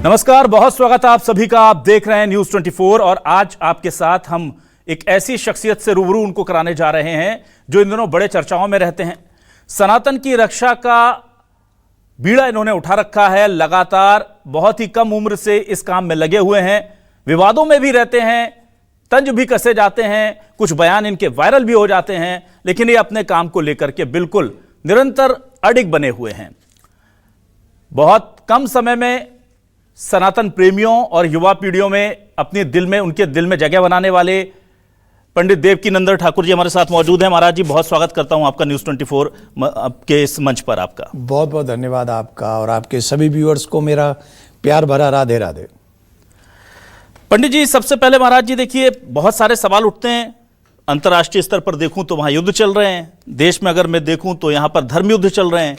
नमस्कार, बहुत स्वागत है आप सभी का। आप देख रहे हैं न्यूज 24 और आज आपके साथ हम एक ऐसी शख्सियत से रूबरू उनको कराने जा रहे हैं जो इन दिनों बड़े चर्चाओं में रहते हैं। सनातन की रक्षा का बीड़ा इन्होंने उठा रखा है, लगातार बहुत ही कम उम्र से इस काम में लगे हुए हैं, विवादों में भी रहते हैं, तंज भी कसे जाते हैं, कुछ बयान इनके वायरल भी हो जाते हैं, लेकिन ये अपने काम को लेकर के बिल्कुल निरंतर अडिग बने हुए हैं। बहुत कम समय में सनातन प्रेमियों और युवा पीढ़ियों में उनके दिल में जगह बनाने वाले पंडित देवकीनंदन ठाकुर जी हमारे साथ मौजूद हैं। महाराज जी, बहुत स्वागत करता हूं आपका न्यूज 24 के इस मंच पर। आपका बहुत बहुत धन्यवाद आपका और आपके सभी व्यूअर्स को मेरा प्यार भरा राधे राधे। पंडित जी, सबसे पहले महाराज जी देखिए, बहुत सारे सवाल उठते हैं। अंतर्राष्ट्रीय स्तर पर देखूं तो वहां युद्ध चल रहे हैं, देश में अगर मैं देखूं तो यहां पर धर्म युद्ध चल रहे हैं।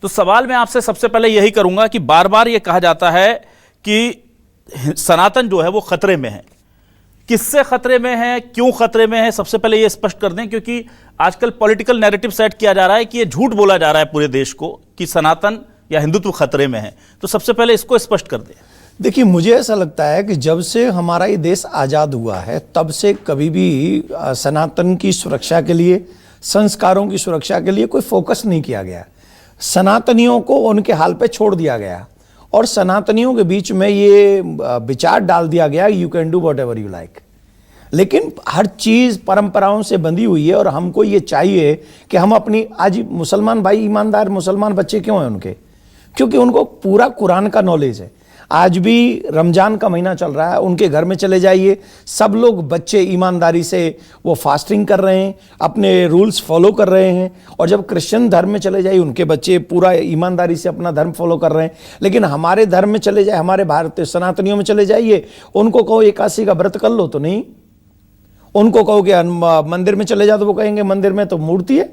तो सवाल मैं आपसे सबसे पहले यही करूंगा कि बार बार ये कहा जाता है कि सनातन जो है वो खतरे में है। किससे खतरे में है, क्यों खतरे में है, सबसे पहले ये स्पष्ट कर दें, क्योंकि आजकल पॉलिटिकल नैरेटिव सेट किया जा रहा है कि ये झूठ बोला जा रहा है पूरे देश को कि सनातन या हिंदुत्व खतरे में है। तो सबसे पहले इसको स्पष्ट कर दें। देखिए, मुझे ऐसा लगता है कि जब से हमारा ये देश आज़ाद हुआ है तब से कभी भी सनातन की सुरक्षा के लिए, संस्कारों की सुरक्षा के लिए कोई फोकस नहीं किया गया। सनातनियों को उनके हाल पे छोड़ दिया गया और सनातनियों के बीच में ये विचार डाल दिया गया, you can do what ever you like. लेकिन हर चीज़ परंपराओं से बंधी हुई है और हमको ये चाहिए कि हम अपनी, आज मुसलमान भाई ईमानदार मुसलमान बच्चे क्यों हैं उनके? क्योंकि उनको पूरा कुरान का नॉलेज है। आज भी रमजान का महीना चल रहा है, उनके घर में चले जाइए, सब लोग बच्चे ईमानदारी से वो फास्टिंग कर रहे हैं, अपने रूल्स फॉलो कर रहे हैं। और जब क्रिश्चियन धर्म में चले जाइए, उनके बच्चे पूरा ईमानदारी से अपना धर्म फॉलो कर रहे हैं। लेकिन हमारे धर्म में चले जाए, हमारे भारतीय सनातनियों में चले जाइए, उनको कहो एकादशी का व्रत कर लो तो नहीं, उनको कहो कि मंदिर में चले जाओ तो वो कहेंगे मंदिर में तो मूर्ति है।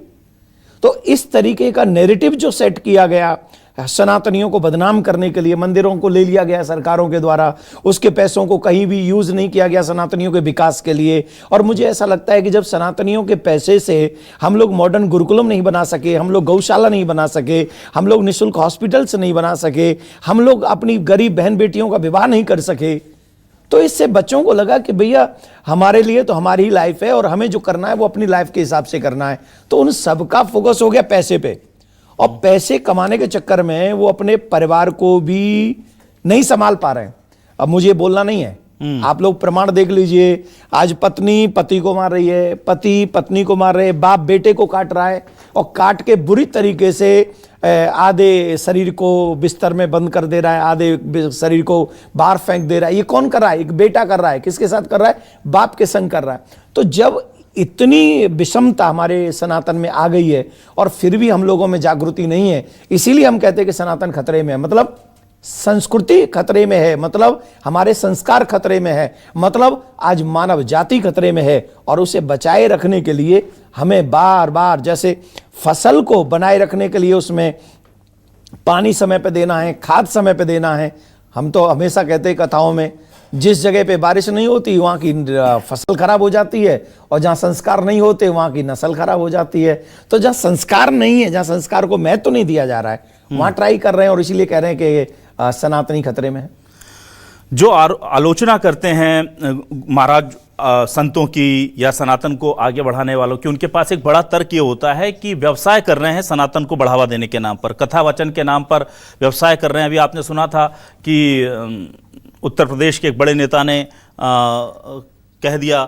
तो इस तरीके का नैरेटिव जो सेट किया गया सनातनियों को बदनाम करने के लिए, मंदिरों को ले लिया गया सरकारों के द्वारा, उसके पैसों को कहीं भी यूज नहीं किया गया सनातनियों के विकास के लिए। और मुझे ऐसा लगता है कि जब सनातनियों के पैसे से हम लोग मॉडर्न गुरुकुलम नहीं बना सके, हम लोग गौशाला नहीं बना सके, हम लोग निःशुल्क हॉस्पिटल्स नहीं बना सके, हम लोग अपनी गरीब बहन बेटियों का विवाह नहीं कर सके, तो इससे बच्चों को लगा कि भैया हमारे लिए तो हमारी ही लाइफ है और हमें जो करना है वो अपनी लाइफ के हिसाब से करना है। तो उन सबका फोकस हो गया पैसे पे, और पैसे कमाने के चक्कर में वो अपने परिवार को भी नहीं संभाल पा रहे हैं। अब मुझे बोलना नहीं है, आप लोग प्रमाण देख लीजिए। आज पत्नी पति को मार रही है, पति पत्नी को मार रहे हैं, बाप बेटे को काट रहा है और काट के बुरी तरीके से आधे शरीर को बिस्तर में बंद कर दे रहा है, आधे शरीर को बाहर फेंक दे रहा है। ये कौन कर रहा है? एक बेटा कर रहा है। किसके साथ कर रहा है? बाप के संग कर रहा है। तो जब इतनी विषमता हमारे सनातन में आ गई है और फिर भी हम लोगों में जागृति नहीं है, इसीलिए हम कहते हैं कि सनातन खतरे में है। मतलब संस्कृति खतरे में है, मतलब हमारे संस्कार खतरे में है, मतलब आज मानव जाति खतरे में है। और उसे बचाए रखने के लिए हमें बार बार, जैसे फसल को बनाए रखने के लिए उसमें पानी समय पे देना है, खाद समय पे देना है। हम तो हमेशा कहते हैं कथाओं में, जिस जगह पे बारिश नहीं होती वहाँ की फसल खराब हो जाती है, और जहाँ संस्कार नहीं होते वहाँ की नस्ल खराब हो जाती है। तो जहाँ संस्कार नहीं है, जहाँ संस्कार को महत्व नहीं दिया जा रहा है, वहाँ ट्राई कर रहे हैं और इसीलिए कह रहे हैं कि सनातनी खतरे में है। जो आलोचना करते हैं महाराज संतों की या सनातन को आगे बढ़ाने वालों की, उनके पास एक बड़ा तर्क ये होता है कि व्यवसाय कर रहे हैं सनातन को बढ़ावा देने के नाम पर, कथा वचन के नाम पर व्यवसाय कर रहे हैं। अभी आपने सुना था कि उत्तर प्रदेश के एक बड़े नेता ने कह दिया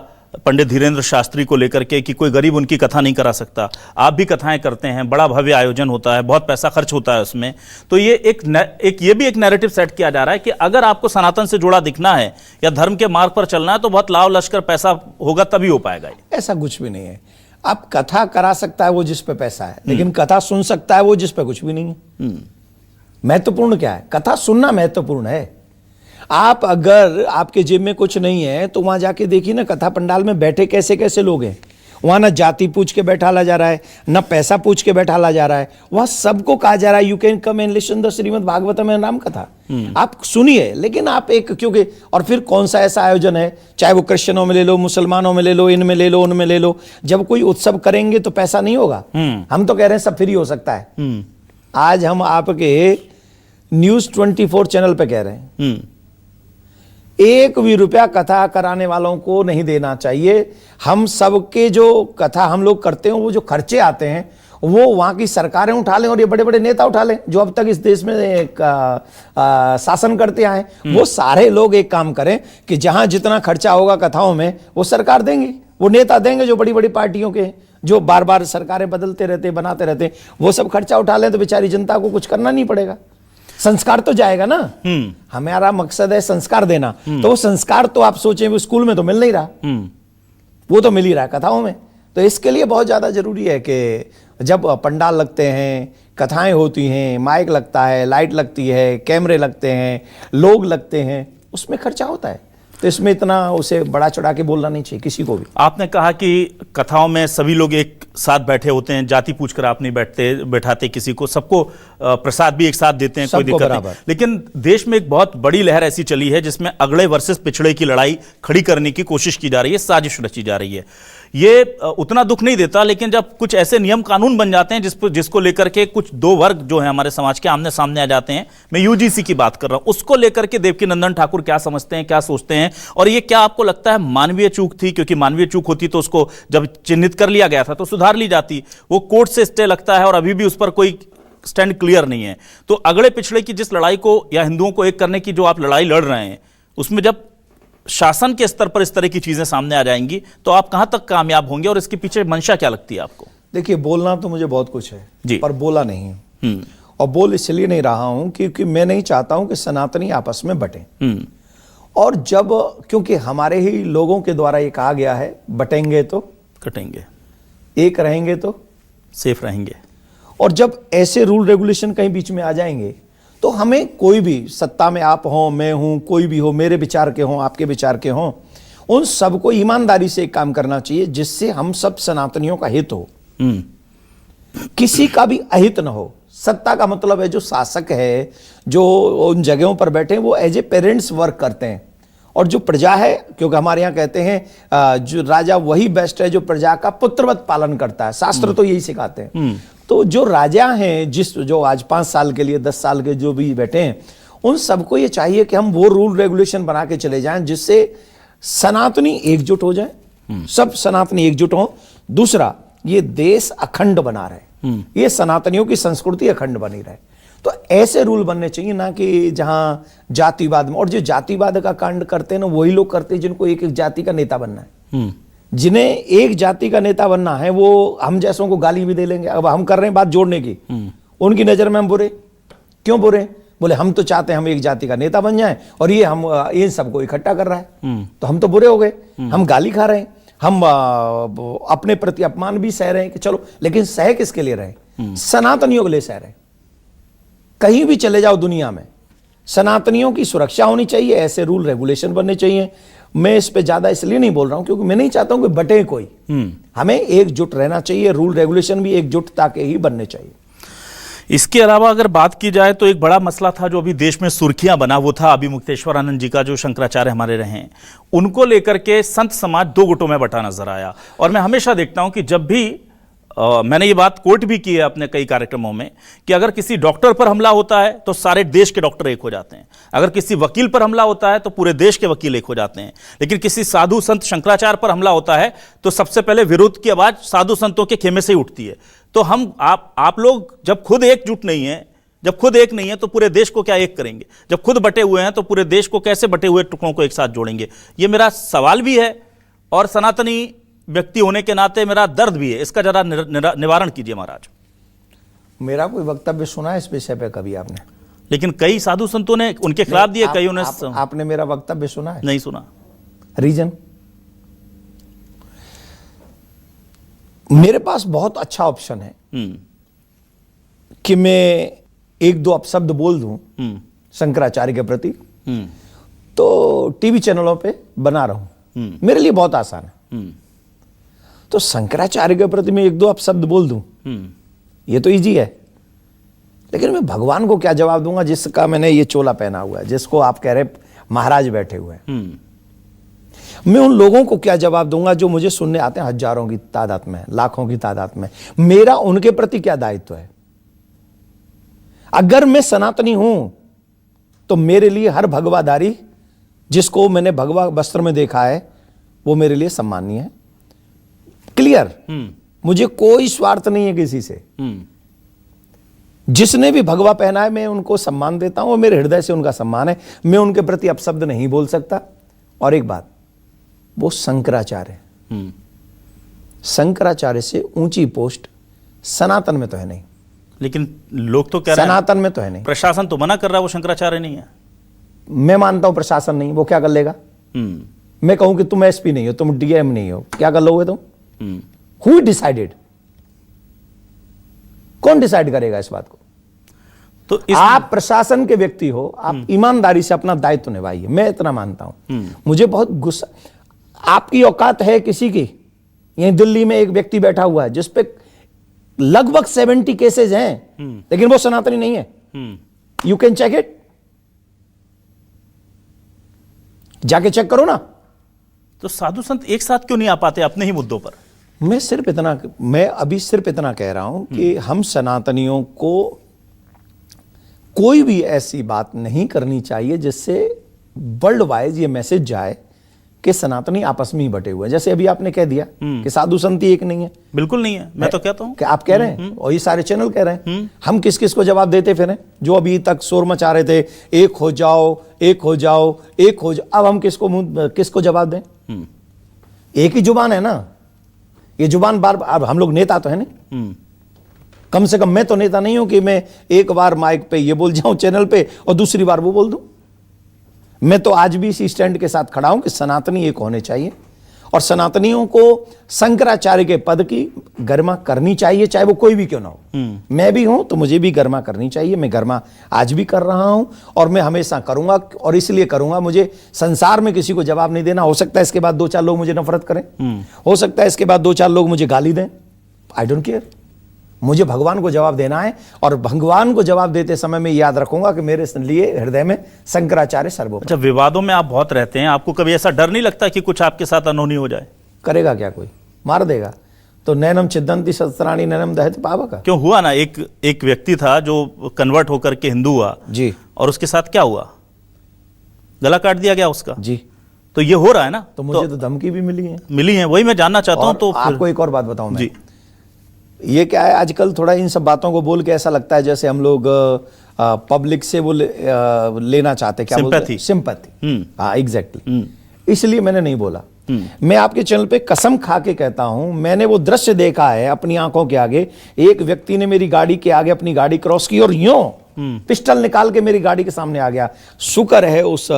पंडित धीरेन्द्र शास्त्री को लेकर के कि कोई गरीब उनकी कथा नहीं करा सकता। आप भी कथाएं करते हैं, बड़ा भव्य आयोजन होता है, बहुत पैसा खर्च होता है उसमें। तो ये ये भी एक नैरेटिव सेट किया जा रहा है कि अगर आपको सनातन से जुड़ा दिखना है या धर्म के मार्ग पर चलना है तो बहुत लाव लश्कर पैसा होगा तभी हो पाएगा। ऐसा कुछ भी नहीं है। आप कथा करा सकता है वो जिस पे पैसा है, लेकिन कथा सुन सकता है वो जिस पे कुछ भी नहीं है। महत्वपूर्ण क्या है? कथा सुनना महत्वपूर्ण है। आप अगर आपके जेब में कुछ नहीं है तो वहां जाके देखिए ना, कथा पंडाल में बैठे कैसे कैसे लोग हैं। वहां ना जाति पूछ के बैठाला जा रहा है, ना पैसा पूछ के बैठाला जा रहा है। वहां सबको कहा जा रहा है you can come and listen the Shrimad Bhagavatam and Ram कथा। आप सुनिए, लेकिन आप एक, क्योंकि और फिर कौन सा ऐसा आयोजन है, चाहे वो क्रिश्चियनों में ले लो, मुसलमानों में ले लो, इनमें ले लो, उनमें ले लो, जब कोई उत्सव करेंगे तो पैसा नहीं होगा। हम तो कह रहे हैं सब फ्री हो सकता है। आज हम आपके न्यूज 24 चैनल पे कह रहे हैं, 1 भी रुपया कथा कराने वालों को नहीं देना चाहिए। हम सबके जो कथा हम लोग करते हैं, वो जो खर्चे आते हैं वो वहां की सरकारें उठा लें और ये बड़े बड़े नेता उठा लें जो अब तक इस देश में शासन करते आए। वो सारे लोग एक काम करें कि जहां जितना खर्चा होगा कथाओं में वो सरकार देंगी, वो नेता देंगे जो बड़ी बड़ी पार्टियों के, जो बार बार सरकारें बदलते रहते बनाते रहते, वो सब खर्चा उठा लें तो बेचारी जनता को कुछ करना नहीं पड़ेगा। संस्कार तो जाएगा ना। हमारा मकसद है संस्कार देना, तो वो संस्कार तो आप सोचें वो स्कूल में तो मिल नहीं रहा, वो तो मिल ही रहा है कथाओं में। तो इसके लिए बहुत ज्यादा जरूरी है कि जब पंडाल लगते हैं, कथाएं होती हैं, माइक लगता है, लाइट लगती है, कैमरे लगते हैं, लोग लगते हैं, उसमें खर्चा होता है। तो इसमें इतना उसे बड़ा चढ़ा के बोलना नहीं चाहिए किसी को भी। आपने कहा कि कथाओं में सभी लोग एक साथ बैठे होते हैं, जाति पूछकर आप नहीं बैठाते किसी को, सबको प्रसाद भी एक साथ देते हैं, कोई दिक्कत नहीं। लेकिन देश में एक बहुत बड़ी लहर ऐसी चली है जिसमें अगड़े वर्सेस पिछड़े की लड़ाई खड़ी करने की कोशिश की जा रही है, साजिश रची जा रही है। ये उतना दुख नहीं देता, लेकिन जब कुछ ऐसे नियम कानून बन जाते हैं जिसको लेकर के कुछ दो वर्ग जो है हमारे समाज के आमने सामने आ जाते हैं, मैं यूजीसी की बात कर रहा हूं, उसको लेकर के देवकीनंदन ठाकुर क्या समझते हैं, क्या सोचते हैं, और ये क्या आपको लगता है मानवीय चूक थी? क्योंकि मानवीय चूक होती तो उसको जब चिन्हित कर लिया गया था तो सुधार ली जाती। वो कोर्ट से स्टे लगता है और अभी भी उस पर कोई स्टैंड क्लियर नहीं है। तो अगड़े पिछड़े की जिस लड़ाई को या हिंदुओं को एक करने की जो आप लड़ाई लड़ रहे हैं, उसमें जब शासन के स्तर पर इस तरह की चीजें सामने आ जाएंगी तो आप कहां तक कामयाब होंगे और इसके पीछे मंशा क्या लगती है आपको? देखिए, बोलना तो मुझे बहुत कुछ है जी, पर बोला नहीं है। और बोल इसलिए नहीं रहा हूं क्योंकि मैं नहीं चाहता हूं कि सनातनी आपस में बटें। और जब क्योंकि हमारे ही लोगों के द्वारा ये कहा गया है, बटेंगे तो कटेंगे, एक रहेंगे तो सेफ रहेंगे। और जब ऐसे रूल रेगुलेशन कहीं बीच में आ जाएंगे तो हमें कोई भी, सत्ता में आप हो, मैं हूं, कोई भी हो, मेरे विचार के हों, आपके विचार के हों, उन सबको ईमानदारी से एक काम करना चाहिए जिससे हम सब सनातनियों का हित हो, किसी का भी अहित न हो। सत्ता का मतलब है जो शासक है, जो उन जगहों पर बैठे हैं, वो एज ए पेरेंट्स वर्क करते हैं। और जो प्रजा है, क्योंकि हमारे यहाँ कहते हैं जो राजा वही बेस्ट है जो प्रजा का पुत्रवत पालन करता है, शास्त्र तो यही सिखाते हैं। तो जो राजा हैं, जो आज 5 साल के लिए 10 साल के जो भी बैठे हैं, उन सबको ये चाहिए कि हम वो रूल रेगुलेशन बना के चले जाएं जिससे सनातनी एकजुट हो जाए, सब सनातनी एकजुट हो। दूसरा, ये देश अखंड बना रहे, ये सनातनियों की संस्कृति अखंड बनी रहे। तो ऐसे रूल बनने चाहिए, ना कि जहां जातिवाद में, और जो जातिवाद का कांड करते हैं ना वही लोग करते हैं जिनको एक एक जाति का नेता बनना है। जिन्हें एक जाति का नेता बनना है वो हम जैसों को गाली भी दे लेंगे। अब हम कर रहे हैं बात जोड़ने की, उनकी नजर में हम बुरे क्यों? बुरे बोले हम तो चाहते हैं हम एक जाति का नेता बन जाएं और ये हम इन सबको इकट्ठा कर रहा है, तो हम तो बुरे हो गए। हम गाली खा रहे हैं, हम अपने प्रति अपमान भी सह रहे हैं कि चलो, लेकिन सह किसके लिए रहे? सनातनियों के लिए सह रहे हैं। कहीं भी चले जाओ दुनिया में, सनातनियों की सुरक्षा होनी चाहिए, ऐसे रूल रेगुलेशन बनने चाहिए। मैं इस पे ज्यादा इसलिए नहीं बोल रहा हूं क्योंकि मैं नहीं चाहता हूं कि बटे कोई, हमें एकजुट रहना चाहिए, रूल रेगुलेशन भी एकजुटता के ही बनने चाहिए। इसके अलावा अगर बात की जाए तो एक बड़ा मसला था जो अभी देश में सुर्खियां बना, वो था अभिमुक्तेश्वरानंद जी का, जो शंकराचार्य हमारे रहे हैं, उनको लेकर के संत समाज 2 गुटों में बटा नजर आया। और मैं हमेशा देखता हूं कि जब भी मैंने ये बात कोट भी की है अपने कई कार्यक्रमों में कि अगर किसी डॉक्टर पर हमला होता है तो सारे देश के डॉक्टर एक हो जाते हैं, अगर किसी वकील पर हमला होता है तो पूरे देश के वकील एक हो जाते हैं, लेकिन किसी साधु संत शंकराचार्य पर हमला होता है तो सबसे पहले विरोध की आवाज साधु संतों के खेमे से ही उठती है। तो हम आप लोग जब खुद एकजुट नहीं है, जब खुद एक नहीं है तो पूरे देश को क्या एक करेंगे? जब खुद बटे हुए हैं तो पूरे देश को कैसे बटे हुए टुकड़ों को एक साथ जोड़ेंगे? ये मेरा सवाल भी है और सनातनी व्यक्ति होने के नाते मेरा दर्द भी है। इसका जरा निवारण कीजिए महाराज। मेरा कोई वक्तव्य सुना है इस विषय पे कभी आपने? लेकिन कई साधु संतों ने उनके खिलाफ दिए, कई ने आपने मेरा वक्तव्य सुना है? नहीं सुना। रीजन, मेरे पास बहुत अच्छा ऑप्शन है कि मैं 1-2 अपशब्द बोल दूं शंकराचार्य के प्रति, तो टीवी चैनलों पे बना रहा हूं, मेरे लिए बहुत आसान है। तो शंकराचार्य के प्रति मैं 1-2 अपशब्द बोल दूं, ये तो इजी है। लेकिन मैं भगवान को क्या जवाब दूंगा जिसका मैंने ये चोला पहना हुआ है, जिसको आप कह रहे महाराज बैठे हुए हैं? मैं उन लोगों को क्या जवाब दूंगा जो मुझे सुनने आते हैं हजारों की तादाद में, लाखों की तादाद में? मेरा उनके प्रति क्या दायित्व है? अगर मैं सनातनी हूं तो मेरे लिए हर भगवाधारी जिसको मैंने भगवा वस्त्र में देखा है वो मेरे लिए सम्माननीय है। क्लियर। मुझे कोई स्वार्थ नहीं है किसी से। जिसने भी भगवा पहना है मैं उनको सम्मान देता हूं और मेरे हृदय से उनका सम्मान है। मैं उनके प्रति अपशब्द नहीं बोल सकता। और एक बात, वो शंकराचार्य, शंकराचार्य से ऊंची पोस्ट सनातन में तो है नहीं। लेकिन लोग तो कह रहे हैं सनातन में तो है नहीं। प्रशासन तो मना कर रहा है वो शंकराचार्य नहीं है। मैं मानता हूं प्रशासन नहीं, वो क्या कर लेगा? मैं कहूं कि तुम एसपी नहीं हो, तुम डीएम नहीं हो, क्या कर लोगे तुम? Who decided? कौन डिसाइड करेगा इस बात को? तो आप प्रशासन के व्यक्ति हो, आप ईमानदारी से अपना दायित्व निभाइए, मैं इतना मानता हूं। मुझे बहुत गुस्सा, आपकी औकात है किसी की? यहीं दिल्ली में एक व्यक्ति बैठा हुआ है जिसपे लगभग 70 केसेस हैं, लेकिन वो सनातनी नहीं है। यू कैन चेक इट, जाके चेक करो ना। तो साधु संत एक साथ क्यों नहीं आ पाते अपने ही मुद्दों पर? मैं अभी सिर्फ इतना कह रहा हूं कि हम सनातनियों को कोई भी ऐसी बात नहीं करनी चाहिए जिससे वर्ल्ड वाइज ये मैसेज जाए कि सनातनी आपस में ही बटे हुए हैं। जैसे अभी आपने कह दिया कि साधु संत ही एक नहीं है। बिल्कुल नहीं है, मैं तो कहता हूं कि आप कह रहे हैं और ये सारे चैनल कह रहे हैं। हम किस किस को जवाब देते फिर? जो अभी तक शोर मचा रहे थे, एक हो जाओ, एक हो जाओ, एक हो जाओ, अब हम किसको जवाब दें? एक ही जुबान है ना, ये जुबान बार अब हम लोग नेता तो है नहीं। कम से कम मैं तो नेता नहीं हूं कि मैं एक बार माइक पे ये बोल जाऊं चैनल पे और दूसरी बार वो बोल दूं। मैं तो आज भी इसी स्टैंड के साथ खड़ा हूं कि सनातनी एक होने चाहिए और सनातनियों को शंकराचार्य के पद की गरिमा करनी चाहिए, चाहे वो कोई भी क्यों ना हो। मैं भी हूं तो मुझे भी गरिमा करनी चाहिए। मैं गरिमा आज भी कर रहा हूं और मैं हमेशा करूंगा, और इसलिए करूंगा, मुझे संसार में किसी को जवाब नहीं देना। हो सकता है इसके बाद 2-4 लोग मुझे नफरत करें, हो सकता है इसके बाद 2-4 लोग मुझे गाली दें, आई डोंट केयर। मुझे भगवान को जवाब देना है और भगवान को जवाब देते समय मैं याद रखूंगा कि मेरे लिए हृदय में शंकराचार्य सर्वोपरि। अच्छा, विवादों में आप बहुत रहते हैं, आपको कभी ऐसा डर नहीं लगता कि कुछ आपके साथ अनहोनी हो जाए? करेगा क्या कोई? मार देगा। तो नैनम छिदंती शस्त्राणी नैनम दहति पावक। क्यों हुआ ना, एक व्यक्ति था जो कन्वर्ट होकर के हिंदू हुआ जी, और उसके साथ क्या हुआ? गला काट दिया गया उसका जी। तो ये हो रहा है ना। तो मुझे तो धमकी भी मिली है, वही मैं जानना चाहता हूं। तो आपको एक और बात बताऊं मैं जी, ये क्या है, आजकल थोड़ा इन सब बातों को बोल के ऐसा लगता है जैसे हम लोग पब्लिक से वो लेना चाहते, क्या बोलते हैं? सिंपैथी। हाँ, एग्जैक्टली। इसलिए मैंने नहीं बोला। मैं आपके चैनल पे कसम खा के कहता हूं, मैंने वो दृश्य देखा है अपनी आंखों के आगे। एक व्यक्ति ने मेरी गाड़ी के आगे अपनी गाड़ी क्रॉस की और यूं पिस्टल निकाल के मेरी गाड़ी के सामने आ गया। शुक्र है उस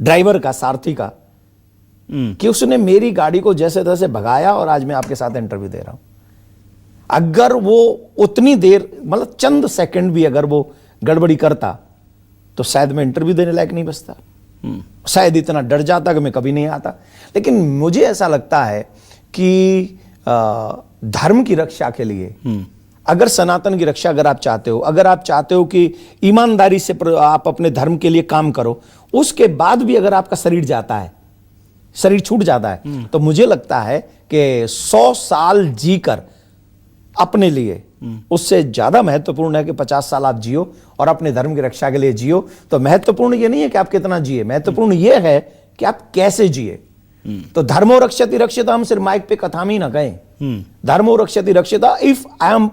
ड्राइवर का, सारथी का, कि उसने मेरी गाड़ी को जैसे तैसे भगाया और आज मैं आपके साथ इंटरव्यू दे रहा हूं। अगर वो उतनी देर, मतलब चंद सेकंड भी अगर वो गड़बड़ी करता तो शायद मैं इंटरव्यू देने लायक नहीं बचता। शायद इतना डर जाता कि मैं कभी नहीं आता। लेकिन मुझे ऐसा लगता है कि धर्म की रक्षा के लिए, अगर सनातन की रक्षा अगर आप चाहते हो, अगर आप चाहते हो कि ईमानदारी से आप अपने धर्म के लिए काम करो, उसके बाद भी अगर आपका शरीर जाता है, शरीर छूट जाता है, तो मुझे लगता है कि 100 साल जीकर अपने लिए उससे ज्यादा महत्वपूर्ण है कि 50 साल आप जियो और अपने धर्म की रक्षा के लिए जियो। तो महत्वपूर्ण ये नहीं है कि आप कितना जिए, महत्वपूर्ण ये है कि आप कैसे जिए। तो धर्मो रक्षति रक्षिता हम सिर्फ माइक पे कथा में ही ना कहें। धर्मो रक्षति रक्षिता, इफ आई एम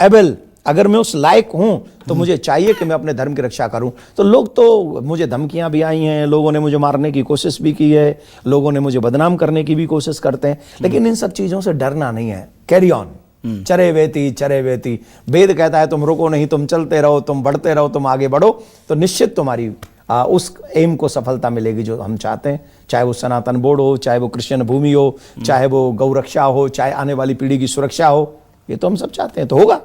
एबल, अगर मैं उस लायक हूं तो मुझे चाहिए कि मैं अपने धर्म की रक्षा करूं। तो लोग, तो मुझे धमकियां भी आई हैं, लोगों ने मुझे मारने की कोशिश भी की है, लोगों ने मुझे बदनाम करने की भी कोशिश करते हैं, लेकिन इन सब चीजों से डरना नहीं है। कैरी ऑन, चरे वेती चरे वेती। वेद कहता है तुम रुको नहीं, तुम चलते रहो, तुम बढ़ते रहो, तुम आगे बढ़ो, तो निश्चित तुम्हारी उस एम को सफलता मिलेगी जो हम चाहते हैं। चाहे वो सनातन बोर्ड हो, चाहे वो कृष्ण भूमि हो, चाहे वो गौ रक्षा हो, चाहे आने वाली पीढ़ी की सुरक्षा हो, ये तो हम सब चाहते हैं, तो होगा।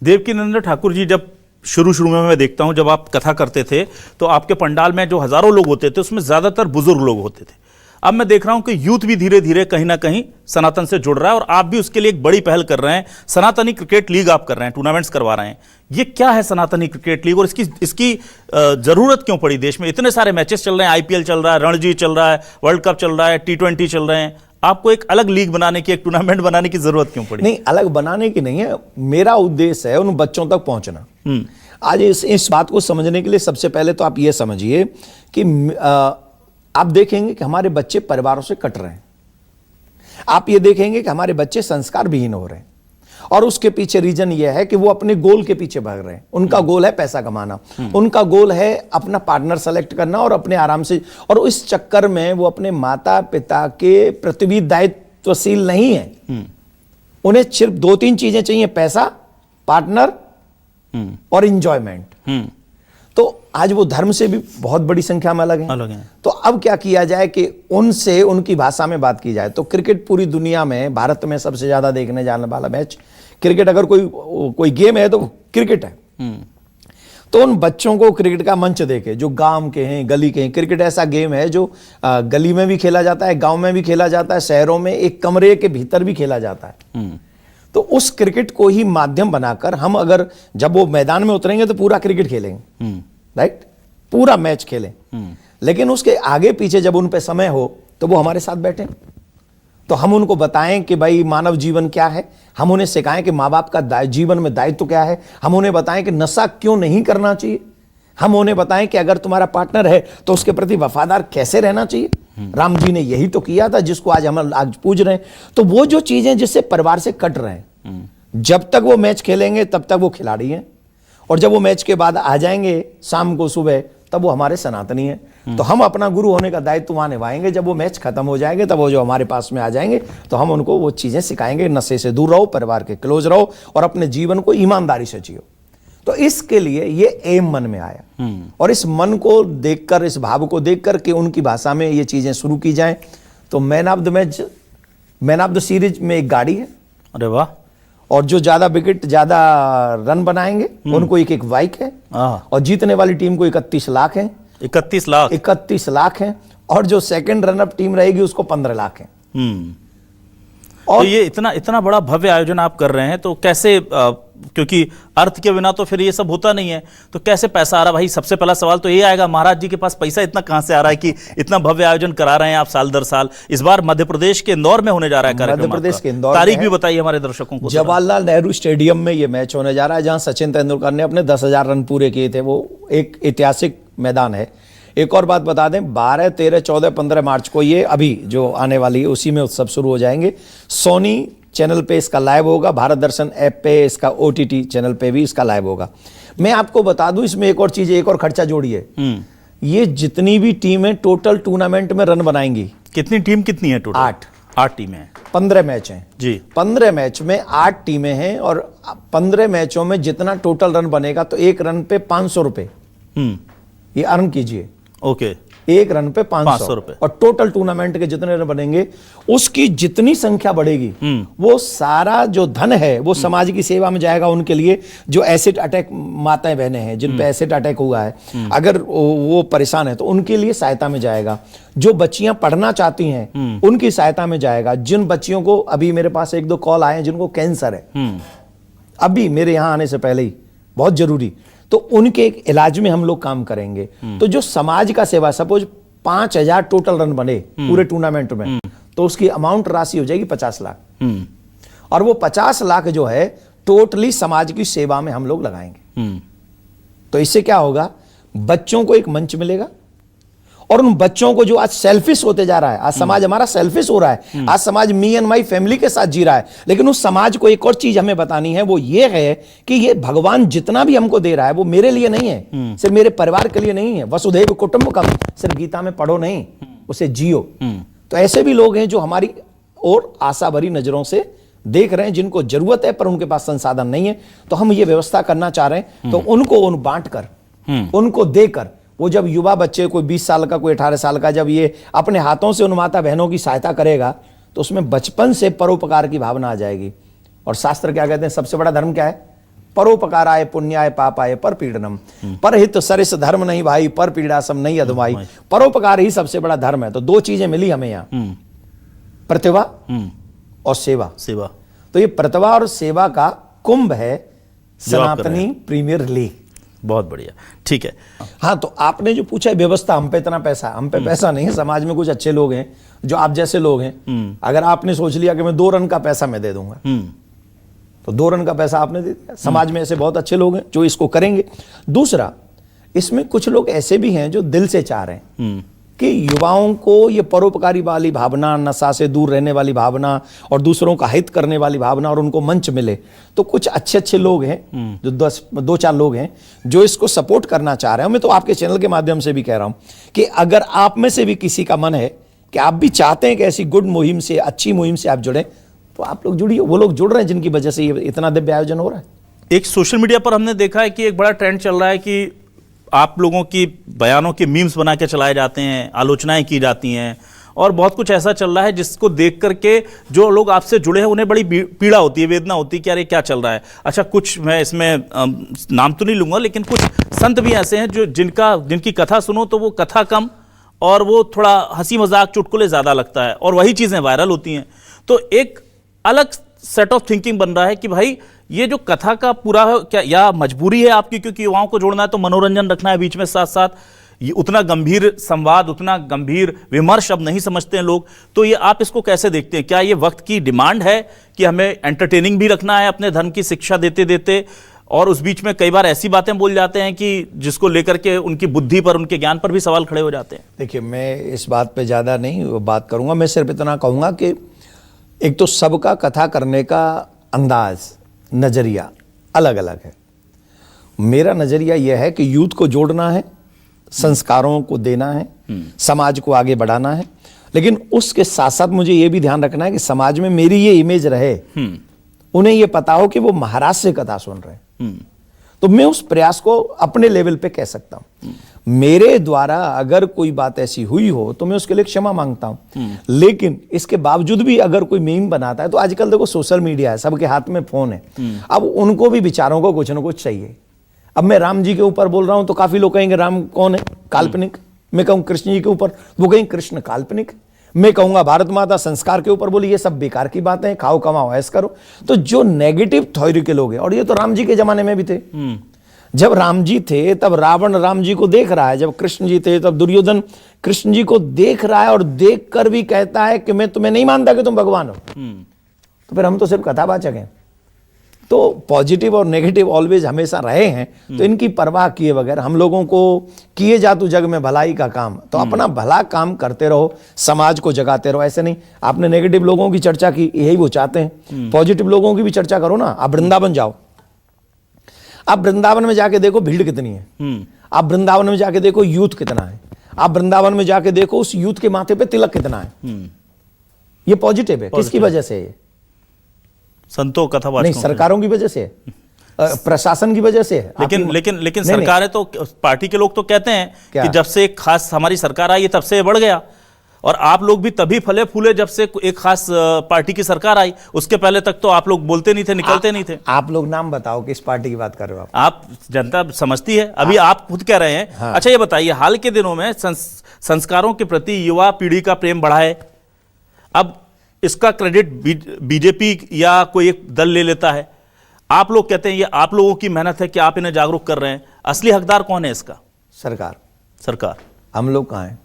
देवकीनंदन ठाकुर जी, जब शुरू में मैं देखता हूं, जब आप कथा करते थे तो आपके पंडाल में जो हजारों लोग होते थे उसमें ज्यादातर बुजुर्ग लोग होते थे। अब मैं देख रहा हूं कि यूथ भी धीरे धीरे कहीं ना कहीं सनातन से जुड़ रहा है और आप भी उसके लिए एक बड़ी पहल कर रहे हैं। सनातनी क्रिकेट लीग आप कर रहे हैं, टूर्नामेंट्स करवा रहे हैं। ये क्या है सनातनी क्रिकेट लीग और इसकी जरूरत क्यों पड़ी? देश में इतने सारे मैचेस चल रहे हैं, आईपीएल चल रहा है, रणजी चल रहा है, वर्ल्ड कप चल रहा है, T20 चल रहे हैं, आपको एक अलग लीग बनाने की, एक टूर्नामेंट बनाने की जरूरत क्यों पड़ी? नहीं, अलग बनाने की नहीं है, मेरा उद्देश्य है उन बच्चों तक पहुंचना। आज इस बात को समझने के लिए सबसे पहले तो आप ये समझिए कि आप देखेंगे कि हमारे बच्चे परिवारों से कट रहे हैं, आप ये देखेंगे कि हमारे बच्चे संस्कार विहीन हो रहे हैं, और उसके पीछे रीजन ये है कि वो अपने गोल के पीछे भाग रहे हैं। उनका गोल है पैसा कमाना, उनका गोल है अपना पार्टनर सेलेक्ट करना और अपने आराम से, और इस चक्कर में वो अपने माता पिता के प्रति भी दायित्वशील नहीं है। उन्हें सिर्फ 2-3 चीजें चाहिए, पैसा, पार्टनर और इंजॉयमेंट। तो आज वो धर्म से भी बहुत बड़ी संख्या में अलग हैं। तो अब क्या किया जाए कि उनसे उनकी भाषा में बात की जाए। तो क्रिकेट पूरी दुनिया में, भारत में सबसे ज्यादा देखने जाने वाला मैच क्रिकेट, अगर कोई गेम है तो क्रिकेट है। तो उन बच्चों को क्रिकेट का मंच देके, जो गांव के हैं, गली के हैं, क्रिकेट ऐसा गेम है जो गली में भी खेला जाता है, गांव में भी खेला जाता है, शहरों में एक कमरे के भीतर भी खेला जाता है। तो उस क्रिकेट को ही माध्यम बनाकर हम, अगर जब वो मैदान में उतरेंगे तो पूरा क्रिकेट खेलेंगे, राइट, पूरा मैच खेलें, लेकिन उसके आगे पीछे जब उन पे समय हो तो वो हमारे साथ बैठे, तो हम उनको बताएं कि भाई मानव जीवन क्या है, हम उन्हें सिखाएं कि माँ बाप का जीवन में दायित्व क्या है, हम उन्हें बताएं कि नशा क्यों नहीं करना चाहिए, हम उन्हें बताएं कि अगर तुम्हारा पार्टनर है तो उसके प्रति वफादार कैसे रहना चाहिए। राम जी ने यही तो किया था जिसको आज हम आज पूज रहे हैं। तो वो जो चीजें जिससे परिवार से कट रहे हैं, जब तक वो मैच खेलेंगे तब तक वो खिलाड़ी हैं, और जब वो मैच के बाद आ जाएंगे शाम को सुबह, तब वो हमारे सनातनी हैं। तो हम अपना गुरु होने का दायित्व वहां निभाएंगे। जब वो मैच खत्म हो जाएंगे तब वो जो हमारे पास में आ जाएंगे तो हम उनको वो चीजें सिखाएंगे, नशे से दूर रहो, परिवार के क्लोज रहो और अपने जीवन को ईमानदारी से जियो। तो इसके लिए ये एम मन में आया, और इस मन को देखकर, इस भाव को देखकर कि उनकी भाषा में ये चीजें शुरू की जाएं। तो man of the match, man of the series में एक गाड़ी है, अरे वाह, और जो ज्यादा विकेट, ज्यादा रन बनाएंगे उनको एक बाइक है, और जीतने वाली टीम को 31 लाख है। 31 लाख है, और जो सेकंड रनअप टीम रहेगी उसको 15 लाख है। और तो ये इतना बड़ा भव्य आयोजन आप कर रहे हैं, तो कैसे, क्योंकि अर्थ के बिना तो फिर ये सब होता नहीं है, तो कैसे पैसा आ रहा? भाई सबसे पहला सवाल तो ये आएगा, महाराज जी के पास पैसा इतना कहां से आ रहा है कि इतना भव्य आयोजन करा रहे हैं आप साल दर साल? इस बार मध्य प्रदेश के इंदौर में होने जा रहा है कार्यक्रम। मध्य प्रदेश के इंदौर, तारीख भी बताइए हमारे दर्शकों को। जवाहरलाल नेहरू स्टेडियम में ये मैच होने जा रहा है, जहां सचिन तेंदुलकर ने अपने 10,000 रन पूरे किए थे। वो एक ऐतिहासिक मैदान है। एक और बात बता दें, 12, 13, 14, 15 मार्च को ये अभी जो आने वाली है उसी में उत्सव शुरू हो जाएंगे। सोनी चैनल पे इसका लाइव होगा, भारत दर्शन ऐप पे, इसका OTT चैनल पे भी इसका लाइव होगा। मैं आपको बता दूं, इसमें एक और चीज, एक और खर्चा जोड़िए, ये जितनी भी टीमें टोटल टूर्नामेंट में रन बनाएंगी। कितनी टीम, कितनी है टोटल? 8 टीमें हैं। 15 मैच हैं जी। 15 मैच में 8 टीमें हैं, और 15 मैचों में जितना टोटल रन बनेगा तो एक रन पे 500 रुपए ये अर्न कीजिए। ओके, एक रन पे 500 रुपए, और टोटल टूर्नामेंट के जितने रन बनेंगे उसकी जितनी संख्या बढ़ेगी, वो सारा जो धन है वो समाज की सेवा में जाएगा। उनके लिए जो एसिड अटैक माताएं बहनें हैं, जिन पे एसिड अटैक हुआ है, अगर वो परेशान है तो उनके लिए सहायता में जाएगा। जो बच्चियां पढ़ना चाहती हैं उनकी सहायता में जाएगा। जिन बच्चियों को, अभी मेरे पास 1-2 कॉल आए हैं जिनको कैंसर है, अभी मेरे यहां आने से पहले ही, बहुत जरूरी, तो उनके इलाज में हम लोग काम करेंगे। तो जो समाज का सेवा, सपोज 5,000 टोटल रन बने पूरे टूर्नामेंट में, तो उसकी अमाउंट राशि हो जाएगी 50 लाख, और वो 50 लाख जो है टोटली समाज की सेवा में हम लोग लगाएंगे। तो इससे क्या होगा, बच्चों को एक मंच मिलेगा, और उन बच्चों को जो आज सेल्फिश होते जा रहा है, आज समाज हमारा सेल्फिश हो रहा है, आज समाज मी एंड माई फैमिली के साथ जी रहा है, लेकिन उस समाज को एक और चीज हमें बतानी है, वो ये है कि ये भगवान जितना भी हमको दे रहा है वो मेरे लिए नहीं है, सिर्फ मेरे परिवार के लिए नहीं है। वसुधैव कुटुंबकम सिर्फ गीता में पढ़ो नहीं, उसे जियो। तो ऐसे भी लोग हैं जो हमारी और आशा भरी नजरों से देख रहे हैं, जिनको जरूरत है पर उनके पास संसाधन नहीं है। तो हम ये व्यवस्था करना चाह रहे हैं, तो उनको बांट कर, उनको देकर, वो जब युवा बच्चे, कोई 20 साल का, कोई 18 साल का, जब ये अपने हाथों से उन माता बहनों की सहायता करेगा तो उसमें बचपन से परोपकार की भावना आ जाएगी। और शास्त्र क्या कहते हैं, सबसे बड़ा धर्म क्या है? परोपकाराय पुण्याय पापाय पर पीड़नम, परहित सरिस धर्म नहीं भाई, पर पीड़ा सम नहीं अधमाई। परोपकार ही सबसे बड़ा धर्म है। तो 2 चीजें मिली हमें यहाँ, प्रतिभा और सेवा। तो ये प्रतिभा और सेवा का कुंभ है सनातनी प्रीमियर लीग। बहुत बढ़िया, ठीक है। हाँ, तो आपने जो पूछा है व्यवस्था, हम पे इतना पैसा, हम पे पैसा नहीं है। समाज में कुछ अच्छे लोग हैं जो आप जैसे लोग हैं। अगर आपने सोच लिया कि मैं 2 रन का पैसा मैं दे दूंगा, तो 2 रन का पैसा आपने दे दिया। समाज में ऐसे बहुत अच्छे लोग हैं जो इसको करेंगे। दूसरा, इसमें कुछ लोग ऐसे भी हैं जो दिल से चाह रहे हैं कि युवाओं को ये परोपकारी वाली भावना, नशा से दूर रहने वाली भावना और दूसरों का हित करने वाली भावना, और उनको मंच मिले। तो कुछ अच्छे अच्छे लोग हैं जो 2-4 लोग हैं जो इसको सपोर्ट करना चाह रहे हैं। मैं तो आपके चैनल के माध्यम से भी कह रहा हूं कि अगर आप में से भी किसी का मन है कि आप भी चाहते हैं कि ऐसी गुड मुहिम से, अच्छी मुहिम से आप जुड़े, तो आप लोग जुड़िए। वो लोग जुड़ रहे हैं जिनकी वजह से ये इतना दिव्य आयोजन हो रहा है। एक सोशल मीडिया पर हमने देखा है कि एक बड़ा ट्रेंड चल रहा है कि आप लोगों की बयानों के मीम्स बना के चलाए जाते हैं, आलोचनाएं की जाती हैं, और बहुत कुछ ऐसा चल रहा है जिसको देख करके जो लोग आपसे जुड़े हैं उन्हें बड़ी पीड़ा होती है, वेदना होती है कि यार ये क्या चल रहा है। अच्छा, कुछ मैं इसमें नाम तो नहीं लूंगा, लेकिन कुछ संत भी ऐसे हैं जो जिनकी कथा सुनो तो वो कथा कम और वो थोड़ा हंसी मजाक चुटकुले ज़्यादा लगता है, और वही चीज़ें वायरल होती हैं। तो एक अलग सेट ऑफ थिंकिंग बन रहा है कि भाई ये जो कथा का पूरा है क्या, या मजबूरी है आपकी क्योंकि युवाओं को जोड़ना है तो मनोरंजन रखना है बीच में साथ साथ, ये उतना गंभीर संवाद, उतना गंभीर विमर्श अब नहीं समझते हैं लोग। तो ये आप इसको कैसे देखते हैं? क्या ये वक्त की डिमांड है कि हमें एंटरटेनिंग भी रखना है अपने धर्म की शिक्षा देते देते, और उस बीच में कई बार ऐसी बातें बोल जाते हैं कि जिसको लेकर के उनकी बुद्धि पर, उनके ज्ञान पर भी सवाल खड़े हो जाते हैं? देखिए, मैं इस बात पे ज़्यादा नहीं बात करूंगा। मैं सिर्फ इतना कहूँगा कि एक तो सबका कथा करने का अंदाज, नज़रिया अलग अलग है। मेरा नज़रिया यह है कि यूथ को जोड़ना है, संस्कारों को देना है, समाज को आगे बढ़ाना है, लेकिन उसके साथ साथ मुझे ये भी ध्यान रखना है कि समाज में मेरी ये इमेज रहे, उन्हें ये पता हो कि वो महाराज से कथा सुन रहे हैं। तो मैं उस प्रयास को अपने लेवल पे कह सकता हूं। मेरे द्वारा अगर कोई बात ऐसी हुई हो तो मैं उसके लिए क्षमा मांगता हूं, लेकिन इसके बावजूद भी अगर कोई मीम बनाता है, तो आजकल देखो सोशल मीडिया है, सबके हाथ में फोन है, अब उनको भी विचारों को कुछ ना कुछ चाहिए। अब मैं राम जी के ऊपर बोल रहा हूं तो काफी लोग कहेंगे राम कौन है, काल्पनिक। मैं कहूं कृष्ण जी के ऊपर, वो कहेंगे कृष्ण काल्पनिक। मैं कहूंगा भारत माता संस्कार के ऊपर बोली, ये सब बेकार की बातें, खाओ कमाओ ऐस करो। तो जो नेगेटिव थ्योरी के लोग हैं, और ये तो राम जी के जमाने में भी थे, जब राम जी थे तब रावण राम जी को देख रहा है, जब कृष्ण जी थे तब दुर्योधन कृष्ण जी को देख रहा है, और देख कर भी कहता है कि मैं तुम्हें नहीं मानता कि तुम भगवान हो। तो फिर हम तो सिर्फ कथावाचक हैं। तो पॉजिटिव और नेगेटिव ऑलवेज हमेशा रहे हैं, तो इनकी परवाह किए बगैर हम लोगों को किए जा तू जग में भलाई का काम, तो अपना भला काम करते रहो, समाज को जगाते रहो। ऐसे नहीं, आपने नेगेटिव लोगों की चर्चा की, यही वो चाहते हैं। पॉजिटिव लोगों की भी चर्चा करो ना। आप वृंदावन जाओ, आप वृंदावन में जाके देखो भीड़ कितनी है, आप वृंदावन में जाके देखो यूथ कितना है, आप वृंदावन में जाके देखो उस यूथ के माथे पे तिलक कितना है। ये पॉजिटिव है। किसकी वजह से है? संतों, कथावाचकों, नहीं, सरकारों की वजह से, प्रशासन की वजह से। लेकिन सरकारें तो, पार्टी के लोग तो कहते हैं कि जब से एक खास हमारी सरकार आई तब से ये बढ़ गया, और आप लोग भी तभी फले फूले जब से एक खास पार्टी की सरकार आई। उसके पहले तक तो आप लोग बोलते नहीं थे, निकलते नहीं थे। आप लोग नाम बताओ किस पार्टी की बात कर रहे हो आप? जनता समझती है, अभी आप खुद कह रहे हैं। हाँ। अच्छा, ये बताइए, हाल के दिनों में संस्कारों के प्रति युवा पीढ़ी का प्रेम बढ़ा है। अब इसका क्रेडिट बीजेपी या कोई एक दल ले लेता है। आप लोग कहते हैं ये आप लोगों की मेहनत है कि आप इन्हें जागरूक कर रहे हैं। असली हकदार कौन है इसका? सरकार। हम लोग कहाँ हैं?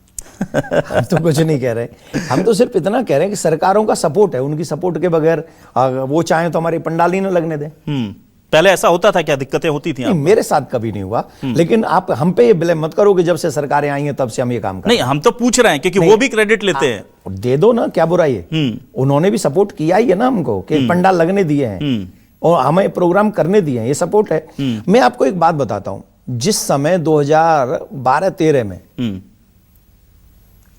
हम तो कुछ नहीं कह रहे, हम तो सिर्फ इतना कह रहे हैं कि सरकारों का सपोर्ट है, उनकी सपोर्ट के बगैर वो चाहें तो हमारी पंडाल ही न लगने दें। पहले ऐसा होता था क्या? दिक्कतें होती थी? मेरे साथ कभी नहीं हुआ, लेकिन आप हम पे ये ब्लेम मत करो कि जब से सरकारें आई हैं तब से हम ये काम कर रहे हैं। नहीं, हम तो पूछ रहे हैं क्योंकि वो भी क्रेडिट लेते हैं। दे दो ना, क्या बुराई है? उन्होंने भी सपोर्ट किया ही है ना हमको, कि पंडाल लगने दिए हैं और हमें प्रोग्राम करने दिए हैं, ये सपोर्ट है। मैं आपको एक बात बताता हूं, जिस समय 2012-13 में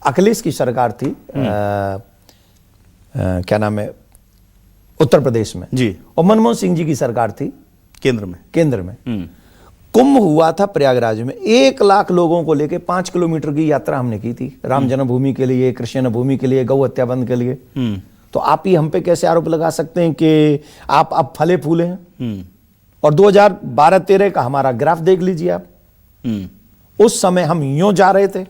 अखिलेश की सरकार थी, क्या नाम है, उत्तर प्रदेश में जी, और मनमोहन सिंह जी की सरकार थी केंद्र में कुंभ हुआ था प्रयागराज में। 1 लाख लोगों को लेके 5 किलोमीटर की यात्रा हमने की थी, राम जन्मभूमि के लिए, कृष्ण भूमि के लिए, गौ हत्या बंद के लिए। तो आप ही हम पे कैसे आरोप लगा सकते हैं कि आप फले फूले हैं? और 2012-13 का हमारा ग्राफ देख लीजिए आप। उस समय हम यूं जा रहे थे,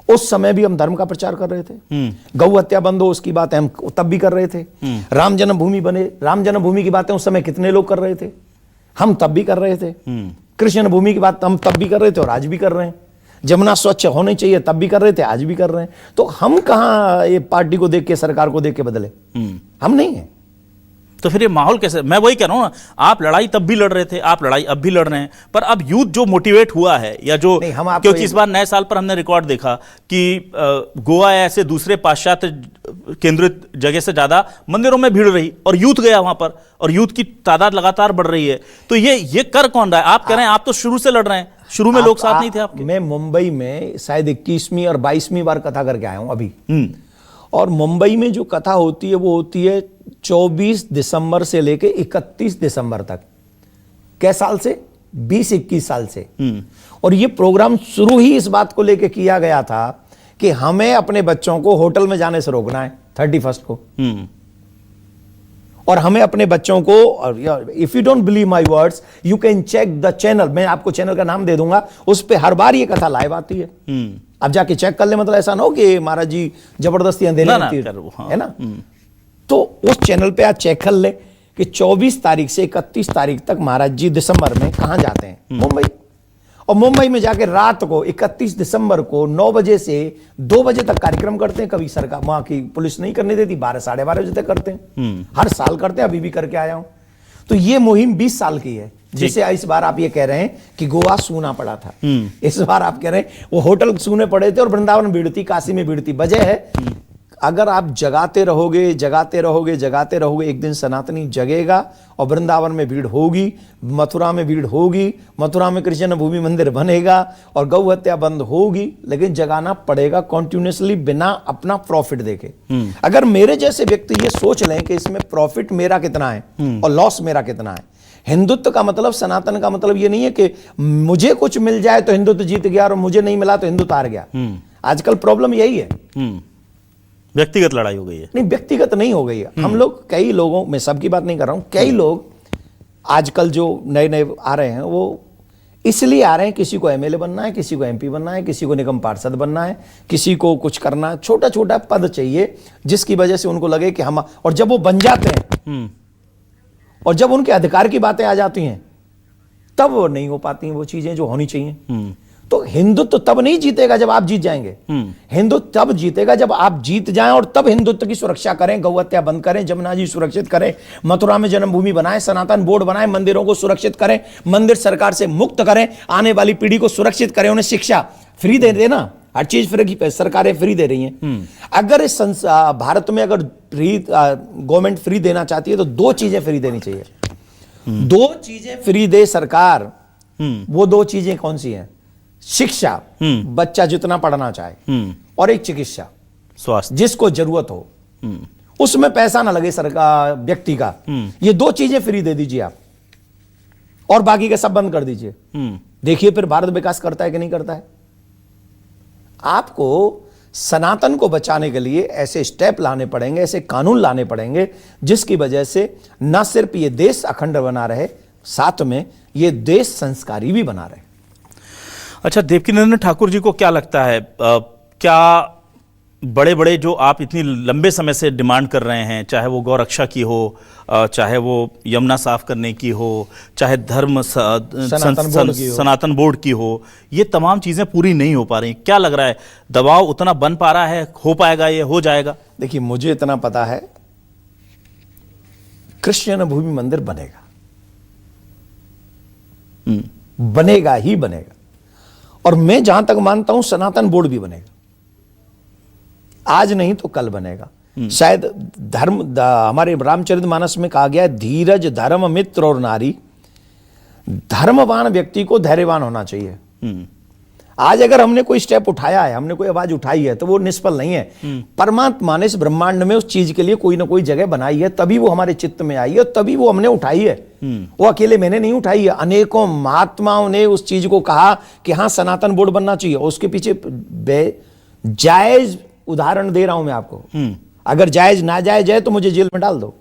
उस समय भी हम धर्म का प्रचार कर रहे थे। गौ हत्या बंद हो उसकी बातें हम तब भी कर रहे थे। राम जन्मभूमि बने, राम जन्मभूमि की बातें उस समय कितने लोग कर रहे थे? हम तब भी कर रहे थे। कृष्ण जन्मभूमि की बात हम तब भी कर रहे थे और आज भी कर रहे हैं। जमुना स्वच्छ होनी चाहिए तब भी कर रहे थे, आज भी कर रहे हैं। तो हम कहां ये पार्टी को देख के, सरकार को देख के बदले? हम नहीं है। तो फिर ये माहौल कैसे? मैं वही कह रहा हूं ना, आप लड़ाई तब भी लड़ रहे थे, आप लड़ाई अब भी लड़ रहे हैं, पर अब यूथ जो मोटिवेट हुआ है या जो, क्योंकि इस बार नए साल पर हमने रिकॉर्ड देखा कि गोवा या ऐसे दूसरे पाश्चात्य केंद्रित जगह से ज्यादा मंदिरों में भीड़ रही और यूथ गया वहां पर, और यूथ की तादाद लगातार बढ़ रही है। तो ये कर कौन रहा है? आप कह रहे हैं आप तो शुरू से लड़ रहे हैं, शुरू में लोग साथ नहीं थे आपके। मैं मुंबई में शायद 21वीं और 22वीं बार कथा करके आया हूं अभी, और मुंबई में जो कथा होती है वो होती है 24 दिसंबर से लेके 31 दिसंबर तक। कै साल से? 20-21 साल से। और ये प्रोग्राम शुरू ही इस बात को लेके किया गया था कि हमें अपने बच्चों को होटल में जाने से रोकना है 31 को, और हमें अपने बच्चों को, if you don't believe my words you can check the channel, मैं आपको चैनल का नाम दे दूंगा, उस पे हर बार ये कथा लाइव आती है। अब जाके चेक कर ले, मतलब ऐसा ना हो कि महाराज जी जबरदस्ती अंधेरे है ना। तो उस चैनल पे आप चेक कर ले कि 24 तारीख से 31 तारीख तक महाराज जी दिसंबर में कहां जाते हैं? मुंबई। और मुंबई में जाके रात को 31 दिसंबर को 9 बजे से 2 बजे तक कार्यक्रम करते हैं। कभी सरकार, वहां की पुलिस नहीं करने देती, 12 साढ़े 12 बजे तक करते हैं। हर साल करते हैं, अभी भी करके आया हूं। तो ये मुहिम 20 साल की है, जिसे इस बार आप ये कह रहे हैं कि गोवा सूना पड़ा था, इस बार आप कह रहे हैं वो होटल सूने पड़े थे और वृंदावन भीड़ थी, काशी में भीड़ थी। वजह है, अगर आप जगाते रहोगे जगाते रहोगे जगाते रहोगे, एक दिन सनातनी जगेगा और वृंदावन में भीड़ होगी, मथुरा में भीड़ होगी, मथुरा में कृष्ण जन्मभूमि मंदिर बनेगा और गौ हत्या बंद होगी। लेकिन जगाना पड़ेगा कॉन्टिन्यूसली, बिना अपना प्रॉफिट देके। अगर मेरे जैसे व्यक्ति ये सोच लें कि इसमें प्रॉफिट मेरा कितना है और लॉस मेरा कितना है। हिंदुत्व का मतलब, सनातन का मतलब ये नहीं है कि मुझे कुछ मिल जाए तो हिंदुत्व जीत गया और मुझे नहीं मिला तो हिंदुत्व हार गया। आजकल प्रॉब्लम यही है। व्यक्तिगत लड़ाई हो गई है। नहीं, व्यक्तिगत नहीं हो गई है। हम लोग, कई लोगों, मैं सबकी बात नहीं कर रहा हूं, कई लोग आजकल जो नए नए आ रहे हैं वो इसलिए आ रहे हैं, किसी को एमएलए बनना है, किसी को एमपी बनना है, किसी को निगम पार्षद बनना है, किसी को कुछ करना है, छोटा छोटा पद चाहिए जिसकी वजह से उनको लगे कि हम, और जब वो बन जाते हैं और जब उनके अधिकार की बातें आ जाती हैं तब वो नहीं हो पाती हैं वो चीजें जो होनी चाहिए। तो हिंदुत्व तब नहीं जीतेगा जब आप जीत जाएंगे। हिंदुत्व तब जीतेगा जब आप जीत जाएं और तब हिंदुत्व की सुरक्षा करें, गौ हत्या बंद करें, जमुना जी सुरक्षित करें, मथुरा में जन्मभूमि बनाएं, सनातन बोर्ड बनाएं, मंदिरों को सुरक्षित करें, मंदिर सरकार से मुक्त करें, आने वाली पीढ़ी को सुरक्षित करें, उन्हें शिक्षा फ्री दे देना, हर चीज फ्री, सरकारें फ्री दे रही हैं। अगर इस भारत में अगर गवर्नमेंट फ्री देना चाहती है तो 2 चीजें फ्री देनी चाहिए। 2 चीजें फ्री दे सरकार, वो 2 चीजें कौन सी हैं? शिक्षा, बच्चा जितना पढ़ना चाहे, और एक चिकित्सा, स्वास्थ्य, जिसको जरूरत हो, उसमें पैसा ना लगे सरकार व्यक्ति का। ये 2 चीजें फ्री दे दीजिए आप, और बाकी के सब बंद कर दीजिए। देखिए फिर भारत विकास करता है कि नहीं करता है। आपको सनातन को बचाने के लिए ऐसे स्टेप लाने पड़ेंगे, ऐसे कानून लाने पड़ेंगे जिसकी वजह से न सिर्फ ये देश अखंड बना रहे, साथ में ये देश संस्कारी भी बना रहे। अच्छा, देवकीनंदन ठाकुर जी को क्या लगता है, क्या बड़े बड़े जो आप इतनी लंबे समय से डिमांड कर रहे हैं, चाहे वो गौ रक्षा की हो, चाहे वो यमुना साफ करने की हो, चाहे धर्म सनातन बोर्ड की हो, ये तमाम चीजें पूरी नहीं हो पा रही, क्या लग रहा है दबाव उतना बन पा रहा है, हो पाएगा, ये हो जाएगा? देखिए, मुझे इतना पता है कृष्ण जन्मभूमि मंदिर बनेगा, बनेगा ही बनेगा। और मैं जहां तक मानता हूं सनातन बोर्ड भी बनेगा, आज नहीं तो कल बनेगा। शायद धर्म, हमारे रामचरितमानस में कहा गया है, धीरज धर्म मित्र और नारी। धर्मवान व्यक्ति को धैर्यवान होना चाहिए। आज अगर हमने कोई स्टेप उठाया है, हमने कोई आवाज उठाई है, तो वो निष्फल नहीं है। परमात्मा ने इस ब्रह्मांड में उस चीज के लिए कोई ना कोई जगह बनाई है, तभी वो हमारे चित्त में आई है, तभी वो हमने उठाई है। वो अकेले मैंने नहीं उठाई है, अनेकों महात्माओं ने उस चीज को कहा कि हाँ सनातन बोर्ड बनना चाहिए। उसके पीछे जायज उदाहरण दे रहा हूं मैं आपको। अगर जायज ना जायज है तो मुझे जेल में डाल दो।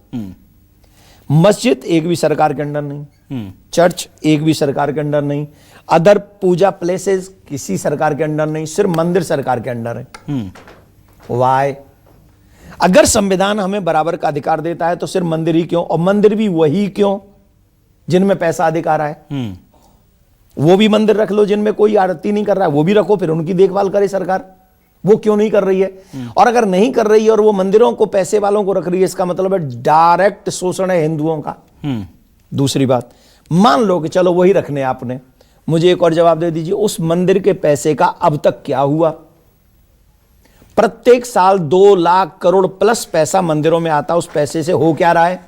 मस्जिद एक भी सरकार के अंडर नहीं, चर्च एक भी सरकार के अंडर नहीं, अदर पूजा प्लेसेस किसी सरकार के अंडर नहीं, सिर्फ मंदिर सरकार के अंडर है। वाई? अगर संविधान हमें बराबर का अधिकार देता है तो सिर्फ मंदिर ही क्यों, और मंदिर भी वही क्यों जिनमें पैसा अधिकार है? वो भी मंदिर रख लो जिनमें कोई आरती नहीं कर रहा है, वो भी रखो, फिर उनकी देखभाल करे सरकार। वो क्यों नहीं कर रही है? और अगर नहीं कर रही है और वो मंदिरों को पैसे वालों को रख रही है, इसका मतलब है डायरेक्ट शोषण है हिंदुओं का। दूसरी बात, मान लो कि चलो वही रखने आपने, मुझे एक और जवाब दे दीजिए, उस मंदिर के पैसे का अब तक क्या हुआ? प्रत्येक साल 2 लाख करोड़ प्लस पैसा मंदिरों में आता, उस पैसे से हो क्या रहा है?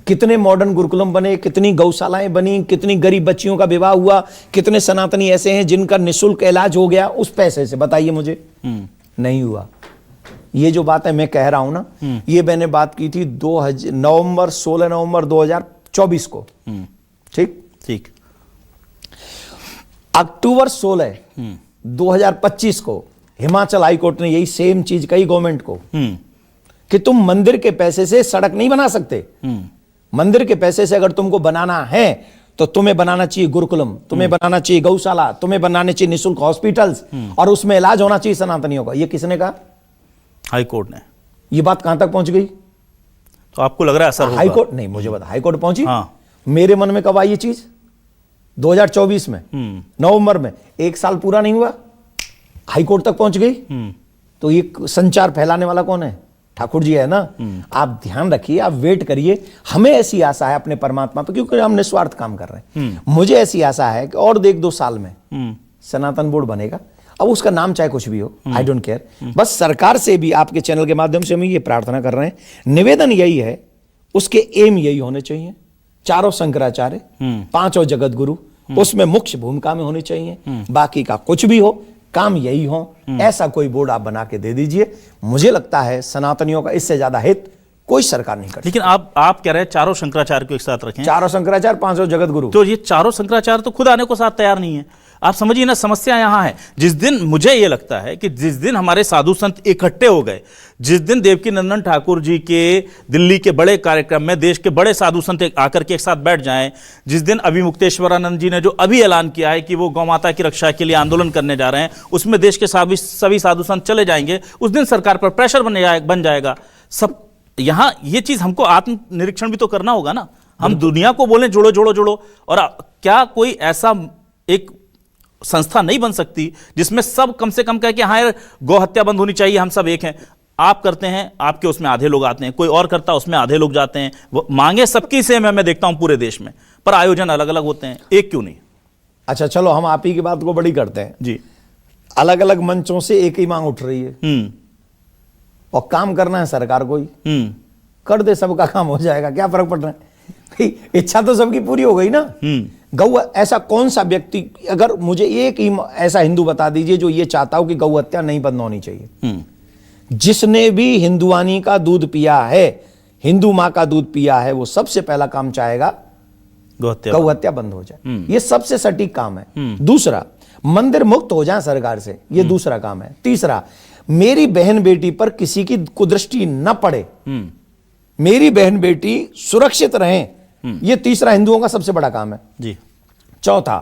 कितने मॉडर्न गुरुकुलम बने, कितनी गौशालाएं बनी, कितनी गरीब बच्चियों का विवाह हुआ, कितने सनातनी ऐसे हैं जिनका निःशुल्क इलाज हो गया उस पैसे से? बताइए मुझे। नहीं हुआ। ये जो बात है मैं कह रहा हूं ना, ये मैंने बात की थी 16 नवंबर 2024 को। ठीक ठीक। अक्टूबर 16 2025 को हिमाचल हाईकोर्ट ने यही सेम चीज कही गवर्नमेंट को कि तुम मंदिर के पैसे से सड़क नहीं बना सकते। मंदिर के पैसे से अगर तुमको बनाना है तो तुम्हें बनाना चाहिए गुरुकुलम, तुम्हें बनाना चाहिए गौशाला, तुम्हें बनाने चाहिए निःशुल्क हॉस्पिटल्स, और उसमें इलाज होना चाहिए सनातनियों का। ये किसने कहा? हाईकोर्ट ने। ये बात कहां तक पहुंच गई? तो आपको लग रहा है असर होगा? हाईकोर्ट नहीं, मुझे बता, हाईकोर्ट पहुंची। हाँ। मेरे मन में कब आई ये चीज? 2024 में नवंबर में। 1 साल पूरा नहीं हुआ, हाईकोर्ट तक पहुंच गई। तो ये संचार फैलाने वाला कौन है? ठाकुर जी है ना। आप ध्यान रखिए, आप वेट करिए। हमें ऐसी आशा है अपने परमात्मा पर, क्योंकि हम निस्वार्थ काम कर रहे हैं। मुझे ऐसी आशा है कि और 1-2 साल में सनातन बोर्ड बनेगा। अब उसका नाम चाहे कुछ भी हो, आई डोंट केयर। बस सरकार से भी आपके चैनल के माध्यम से हम ये प्रार्थना कर रहे हैं, निवेदन यही है, उसके एम यही होने चाहिए। 4 शंकराचार्य, 5 जगत गुरु उसमें मुख्य भूमिका में होनी चाहिए। बाकी का कुछ भी हो, काम यही हो, ऐसा कोई बोर्ड आप बना के दे दीजिए। मुझे लगता है सनातनियों का इससे ज्यादा हित कोई सरकार नहीं करती। लेकिन आप कह रहे हैं 4 शंकराचार्य को एक साथ रखें। 4 शंकराचार्य, 5 जगत गुरु। तो ये 4 शंकराचार्य तो खुद आने को साथ तैयार नहीं है। आप समझिए ना, समस्या यहां है। जिस दिन, मुझे ये लगता है कि जिस दिन हमारे साधु संत इकट्ठे हो गए, जिस दिन देवकी नंदन ठाकुर जी के दिल्ली के बड़े कार्यक्रम में देश के बड़े साधु संत आकर के एक साथ बैठ जाएं, जिस दिन अभिमुक्तेश्वरानंद जी ने जो अभी ऐलान किया है कि वो गौ माता की रक्षा के लिए आंदोलन करने जा रहे हैं, उसमें देश के सभी साधु संत चले जाएंगे, उस दिन सरकार पर प्रेशर बन जाएगा सब। यहां ये चीज हमको आत्मनिरीक्षण भी तो करना होगा ना। हम दुनिया को बोलें जोड़ो जोड़ो जोड़ो, और क्या कोई ऐसा एक संस्था नहीं बन सकती जिसमें सब कम से कम कहे कि हाँ यार गौ हत्या बंद होनी चाहिए, हम सब एक हैं। आप करते हैं, आपके उसमें आधे लोग आते हैं, कोई और करता है उसमें आधे लोग जाते हैं। वो मांगे सबकी सेम है, मैं देखता हूं पूरे देश में, पर आयोजन अलग अलग होते हैं, एक क्यों नहीं? अच्छा चलो, हम आप ही की बात को बड़ी करते हैं जी। अलग अलग मंचों से एक ही मांग उठ रही है, और काम करना है सरकार को ही। कर दे, सबका काम हो जाएगा, क्या फर्क पड़ रहा है? इच्छा तो सबकी पूरी हो गई ना। गौ, ऐसा कौन सा व्यक्ति, अगर मुझे एक ही ऐसा हिंदू बता दीजिए जो ये चाहता हो कि गौ हत्या नहीं बंद होनी चाहिए। जिसने भी हिंदुआनी का दूध पिया है, हिंदू मां का दूध पिया है, वो सबसे पहला काम चाहेगा गौ हत्या बंद हो जाए। ये सबसे सटीक काम है। दूसरा, मंदिर मुक्त हो जाए सरकार से, ये दूसरा काम है। तीसरा, मेरी बहन बेटी पर किसी की कुदृष्टि न पड़े, मेरी बहन बेटी सुरक्षित रहें, ये तीसरा हिंदुओं का सबसे बड़ा काम है जी। चौथा,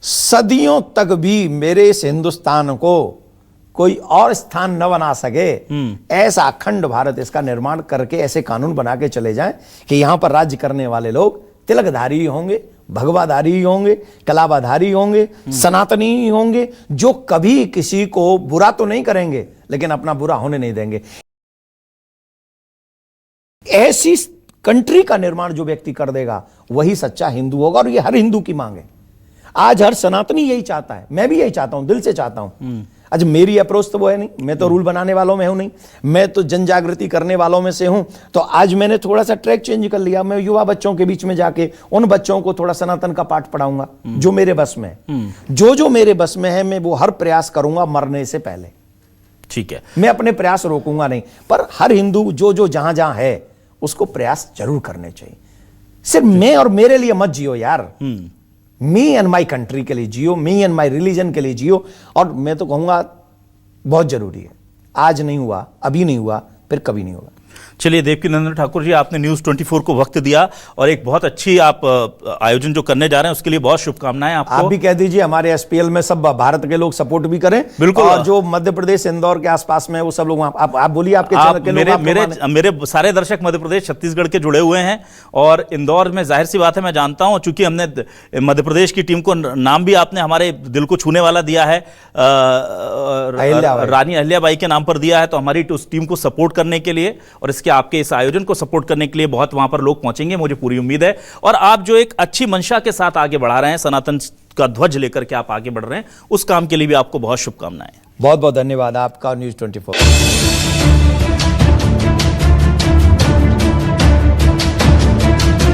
सदियों तक भी मेरे इस हिंदुस्तान को कोई और स्थान न बना सके, ऐसा अखंड भारत, इसका निर्माण करके ऐसे कानून बना के चले जाएं कि यहां पर राज्य करने वाले लोग तिलकधारी होंगे, भगवाधारी होंगे, कलाबाधारी होंगे, सनातनी होंगे, जो कभी किसी को बुरा तो नहीं करेंगे लेकिन अपना बुरा होने नहीं देंगे। ऐसी कंट्री का निर्माण जो व्यक्ति कर देगा वही सच्चा हिंदू होगा, और ये हर हिंदू की मांग है। आज हर सनातनी यही चाहता है, मैं भी यही चाहता हूं, दिल से चाहता हूं। आज मेरी अप्रोच तो वो है नहीं, मैं तो रूल बनाने वालों में हूं नहीं, मैं तो जन जागृति करने वालों में से हूं। तो आज मैंने थोड़ा सा ट्रैक चेंज कर लिया, मैं युवा बच्चों के बीच में जाके उन बच्चों को थोड़ा सनातन का पाठ पढ़ाऊंगा जो मेरे बस में है। जो मेरे बस में है मैं वो हर प्रयास करूंगा मरने से पहले। ठीक है, मैं अपने प्रयास रोकूंगा नहीं, पर हर हिंदू जो जहां जहां है उसको प्रयास जरूर करने चाहिए। सिर्फ मैं और मेरे लिए मत जियो यार, मी एंड माई कंट्री के लिए जियो, मी एंड माई रिलीजन के लिए जियो। और मैं तो कहूंगा बहुत जरूरी है, आज नहीं हुआ, अभी नहीं हुआ, फिर कभी नहीं होगा। चलिए देवकी नंदन ठाकुर जी, आपने न्यूज़ 24 को वक्त दिया और एक बहुत अच्छी आप आयोजन जो करने जा रहे हैं उसके लिए बहुत शुभकामनाएं आपको। आप भी कह दीजिए हमारे एसपीएल में सब भारत के लोग सपोर्ट भी करें। बिल्कुल। और जो मध्य प्रदेश इंदौर के आसपास में वो सब लोग आप बोलिए, आपके चैनल के लोग। मेरे सारे दर्शक मध्य प्रदेश छत्तीसगढ़ के जुड़े हुए हैं और इंदौर में जाहिर सी बात है मैं जानता हूं, चूंकि हमने मध्य प्रदेश की टीम को नाम भी आपने हमारे दिल को छूने वाला दिया है, रानी अहिल्याबाई के नाम पर दिया है, तो हमारी उस टीम को सपोर्ट करने के लिए और इसके आपके इस आयोजन को सपोर्ट करने के लिए बहुत वहां पर लोग पहुंचेंगे, मुझे पूरी उम्मीद है। और आप जो एक अच्छी मंशा के साथ आगे बढ़ा रहे हैं, सनातन का ध्वज लेकर के आप आगे बढ़ रहे हैं, उस काम के लिए भी आपको बहुत शुभकामनाएं। बहुत बहुत धन्यवाद आपका न्यूज़ 24।